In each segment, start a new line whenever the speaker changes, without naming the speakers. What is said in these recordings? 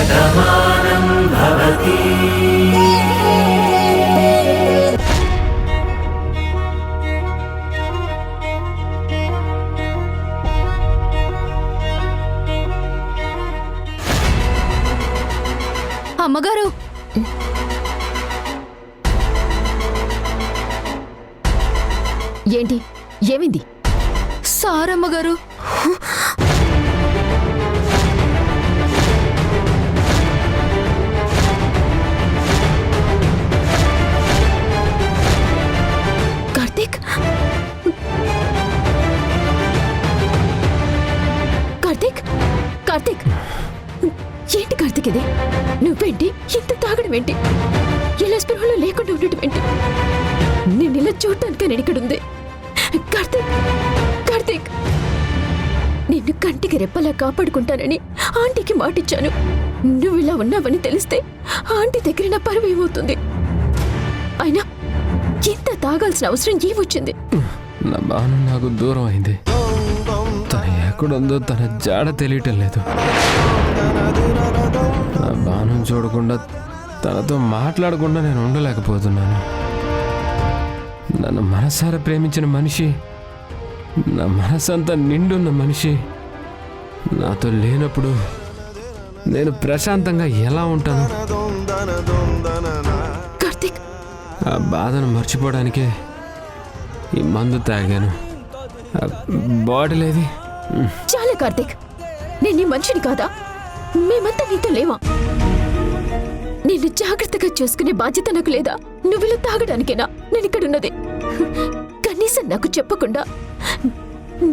శతమానం భవతి.
అమ్మగారు,
ఏంటి? ఏమింది?
సారమ్మగారు.
కార్తీక్, కార్తీక్, కార్తీక్, ఏంటి కార్తీక్ ఇది? నువ్వేంటి ఇంత తాగడం ఏంటి? ఇలా స్పృహలో లేకుండా ఉండటం ఏంటి? నేను ఇలా చూడటానికి నేను ఇక్కడుంది. కార్తీక్, కార్తీక్, నిన్ను కంటికి రెప్పలా కాపాడుకుంటానని ఆంటీకి మాటిచ్చాను. నువ్వు ఇలా ఉన్నావని తెలిస్తే ఆంటీ దగ్గర నా పరువు ఏమవుతుంది? అయినా ఇంత తాగాల్సిన అవసరం ఏమొచ్చింది?
నా బాను నాకు దూరం అయింది. తను ఎక్కడుందో తన జాడ తెలియటం లేదు. నా బాను చూడకుండా, తనతో మాట్లాడకుండా నేను ఉండలేకపోతున్నాను. నన్ను మనసారా ప్రేమించిన మనిషి, నా మనసంతా నిండున్న మనిషి నాతో లేనప్పుడు నేను ప్రశాంతంగా ఎలా ఉంటాను?
కార్తీక్,
ఆ బాధను మర్చిపోవడానికే ఈ మందు తాగాను. బాటిల్ ఏది?
చాలా కార్తీక్, నేను నీ మనిషిని కాదా? మేమంతా నీతో లేవా? నిన్ను జాగ్రత్తగా చూసుకునే బాధ్యత నాకు లేదా? నువ్వులా తాగడానికేనా నేను ఇక్కడున్నది? కనీసం నాకు చెప్పకుండా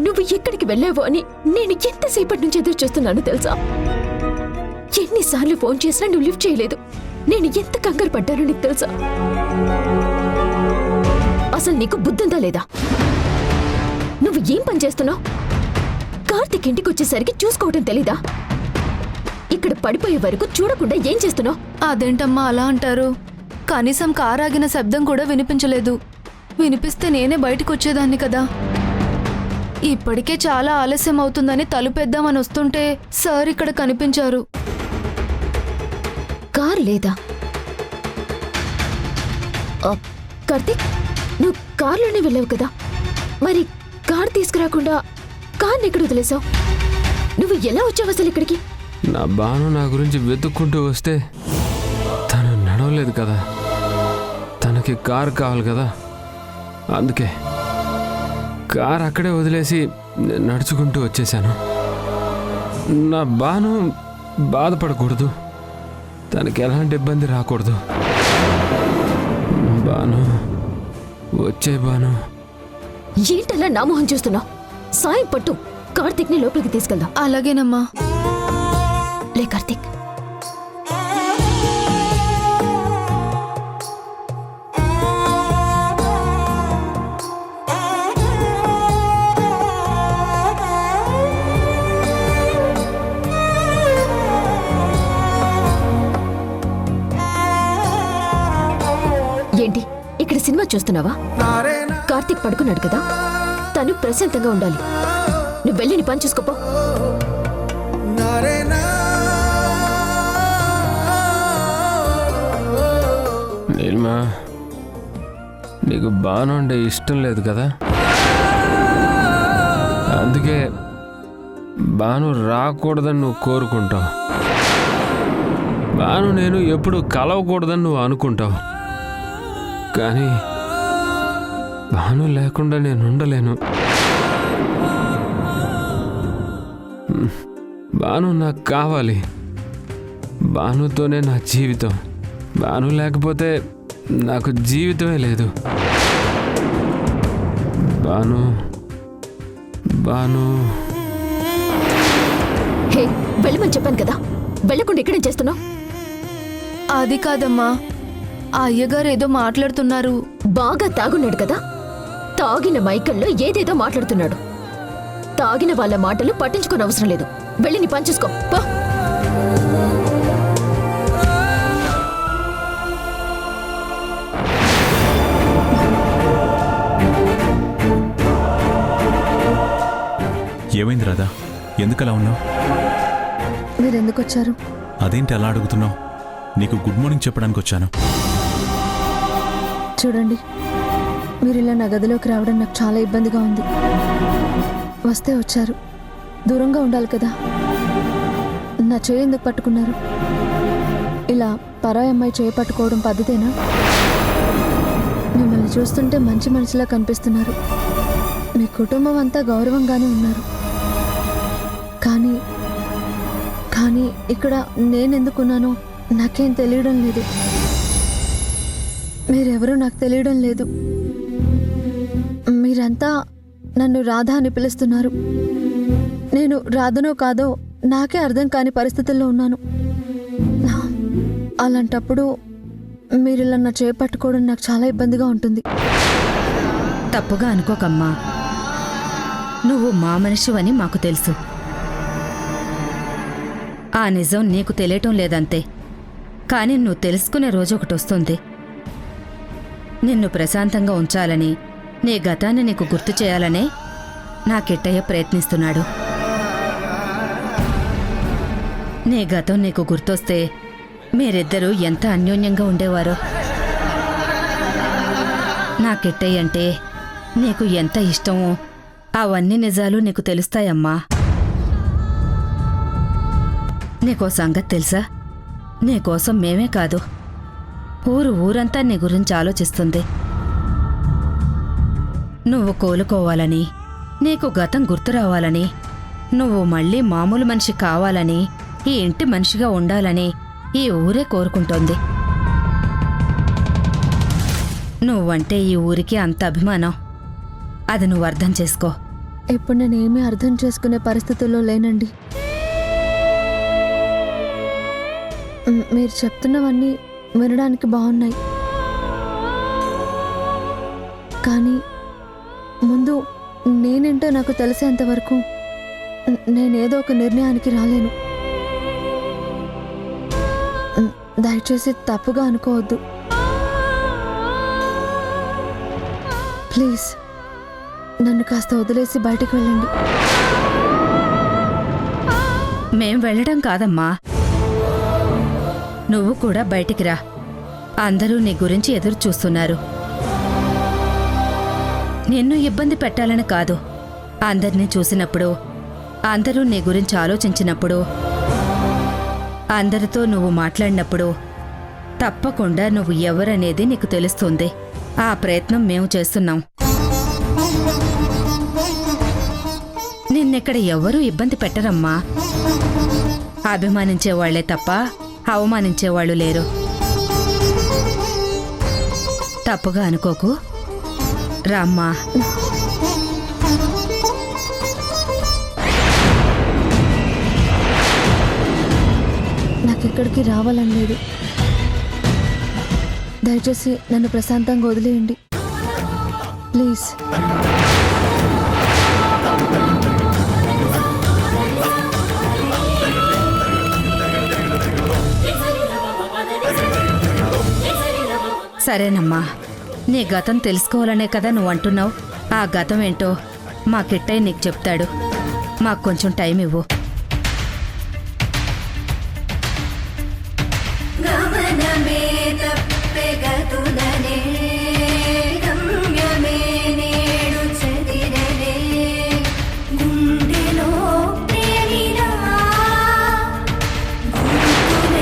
నువ్వు ఎక్కడికి వెళ్ళావో అని నేను ఎంతసేపటి నుంచి ఎదురు చూస్తున్నాను తెలుసా? ఎన్నిసార్లు ఫోన్ చేసినా నువ్వు లిఫ్ట్ చేయలేదు. నేను ఎంత కంగారు పడ్డానో నీకు తెలుసా? అసలు నీకు బుద్ధుందా లేదా? నువ్వు ఏం పని చేస్తున్నావు? కార్తీక్ ఇంటికి వచ్చేసరికి చూసుకోవటం తెలీదా? ఇక్కడ పడిపోయే వరకు చూడకుండా ఏం చేస్తున్నావు?
అదేంటమ్మా అలా అంటారు? కనీసం కారు ఆగిన శబ్దం కూడా వినిపించలేదు. వినిపిస్తే నేనే బయటకు వచ్చేదాన్ని కదా. ఇప్పటికే చాలా ఆలస్యం అవుతుందని తలుపేద్దామని వస్తుంటే సార్ ఇక్కడ కనిపించారు.
కార్ లేదా? కార్తీక్, నువ్వు కార్లోనే వెళ్ళావు కదా, మరి కార్ తీసుకురాకుండా కార్ని ఎక్కడ వదిలేసావు? నువ్వు ఎలా వచ్చావు అసలు ఇక్కడికి?
నా బాను నా గురించి వెతుక్కుంటూ వస్తే తను నడవలేదు కదా, తనకి కారు కావాలి కదా, అందుకే కారు అక్కడే వదిలేసి నడుచుకుంటూ వచ్చేసాను. నా బాను బాధపడకూడదు, తనకి ఎలాంటి ఇబ్బంది రాకూడదు. బాను, వచ్చే బాను.
ఏంటలా నా మొహం చూస్తున్నావు? సాయం పట్టు, కార్తీక్ ని లోపలికి తీసుకెళ్దాం.
అలాగేనమ్మా.
లే కార్తీక్. ఏంటి ఇక్కడ సినిమా చూస్తున్నావా? కార్తీక్ పడుకున్నాడు కదా, తను ప్రశాంతంగా ఉండాలి. నువ్వు వెళ్ళి నీ పని చూసుకోపో.
నీలిమా, నీకు బాను అంటే ఇష్టం లేదు కదా, అందుకే బాను రాకూడదని నువ్వు కోరుకుంటావు. బాను నేను ఎప్పుడు కలవకూడదని నువ్వు అనుకుంటావు. కానీ బాను లేకుండా నేను ఉండలేను. బాను నాకు కావాలి. బానుతోనే నా జీవితం. బాను లేకపోతే నాకు జీవితమే లేదు. బాను, బాను.
హే, వెళ్ళమని చెప్పాను కదా, వెళ్ళకుండా ఇక్కడేం చేస్తున్నావు?
అది కాదమ్మా, ఆ అయ్యగారు ఏదో మాట్లాడుతున్నారు.
బాగా తాగున్నాడు కదా, తాగిన మైకల్లో ఏదేదో మాట్లాడుతున్నాడు. తాగిన వాళ్ళ మాటలు పట్టించుకోని అవసరం లేదు. వెళ్ళి నీ పని చూసుకో పో.
ఏమైంది రాధా? ఎందుకలా ఉన్నావు?
మీరెందుకు వచ్చారు?
అదేంటి అలా అడుగుతున్నావు? నీకు గుడ్ మార్నింగ్ చెప్పడానికి వచ్చాను.
చూడండి, మీరు ఇలా నా గదిలోకి రావడం నాకు చాలా ఇబ్బందిగా ఉంది. వస్తే వచ్చారు, దూరంగా ఉండాలి కదా. నా చేయి ఎందుకు పట్టుకున్నారు? ఇలా పరాయి అమ్మాయి చేయి పట్టుకోవడం పద్ధతేనా? మిమ్మల్ని చూస్తుంటే మంచి మనిషిలా కనిపిస్తున్నారు. మీ కుటుంబం అంతా గౌరవంగానే ఉన్నారు. కానీ కానీ ఇక్కడ నేనెందుకున్నానో నాకేం తెలియడం లేదు. మీరెవరో నాకు తెలియడం లేదు. మీరంతా నన్ను రాధ అని పిలుస్తున్నారు. నేను రాధనో కాదో నాకే అర్థం కాని పరిస్థితుల్లో ఉన్నాను. అలాంటప్పుడు మీరు ఇలా నా చేపట్టుకోవడం నాకు చాలా ఇబ్బందిగా ఉంటుంది.
తప్పుగా అనుకోకమ్మా, నువ్వు మా మనిషివని మాకు తెలుసు. ఆ నిజం నీకు తెలియటం లేదంతే. కానీ నువ్వు తెలుసుకునే రోజు ఒకటి వస్తుంది. నిన్ను ప్రశాంతంగా ఉంచాలని, నీ గతాన్ని నీకు గుర్తు చేయాలనే నా కిట్టయ్య ప్రయత్నిస్తున్నాడు. నీ గతం నీకు గుర్తొస్తే మీరిద్దరూ ఎంత అన్యోన్యంగా ఉండేవారో. నా కిట్టయ్య అంటే నీకు ఎంత ఇష్టమో అవన్నీ నిజాలు నీకు తెలుస్తాయమ్మా. నీకో సంగతి తెలుసా? నీకోసం మేమే కాదు, ఊరంతా నీ గురించి ఆలోచిస్తుంది. నువ్వు కోలుకోవాలని, నీకు గతం గుర్తు రావాలని, నువ్వు మళ్ళీ మామూలు మనిషి కావాలని, ఈ ఇంటి మనిషిగా ఉండాలని ఈ ఊరే కోరుకుంటోంది. నువ్వంటే ఈ ఊరికి అంత అభిమానం. అది నువ్వు అర్థం చేసుకో.
ఇప్పుడు నేనేమీ అర్థం చేసుకునే పరిస్థితుల్లో లేనండి. మీరు చెప్తున్నవన్నీ వినడానికి బాగున్నాయి, కానీ ముందు నేనేంటో నాకు తెలిసేంత వరకు నేనేదో ఒక నిర్ణయానికి రాలేను. దయచేసి తప్పుగా అనుకోవద్దు ప్లీజ్. నన్ను కాస్త వదిలేసి బయటికి వెళ్ళండి.
మేం వెళ్ళడం కాదమ్మా, నువ్వు కూడా బయటికి రా. అందరూ నీ గురించి ఎదురు చూస్తున్నారు. నిన్ను ఇబ్బంది పెట్టాలని కాదు, అందరినీ చూసినప్పుడు, అందరూ నీ గురించి ఆలోచించినప్పుడు, అందరితో నువ్వు మాట్లాడినప్పుడు తప్పకుండా నువ్వు ఎవరనేది నీకు తెలుస్తుంది. ఆ ప్రయత్నం మేము చేస్తున్నాం. నిన్నెక్కడ ఎవరూ ఇబ్బంది పెట్టరమ్మా. అభిమానించేవాళ్లే తప్ప అవమానించేవాళ్లు లేరు. తప్పుగా అనుకోకు, రామ్మా.
నాకెక్కడికి రావాలని లేదు. దయచేసి నన్ను ప్రశాంతంగా వదిలేయండి ప్లీజ్.
సరేనమ్మా, నీ గతం తెలుసుకోవాలనే కదా నువ్వు అంటున్నావు. ఆ గతం ఏంటో మా కిట్టయ్య నీకు చెప్తాడు. మాకు కొంచెం టైం ఇవ్వు.
గమనమే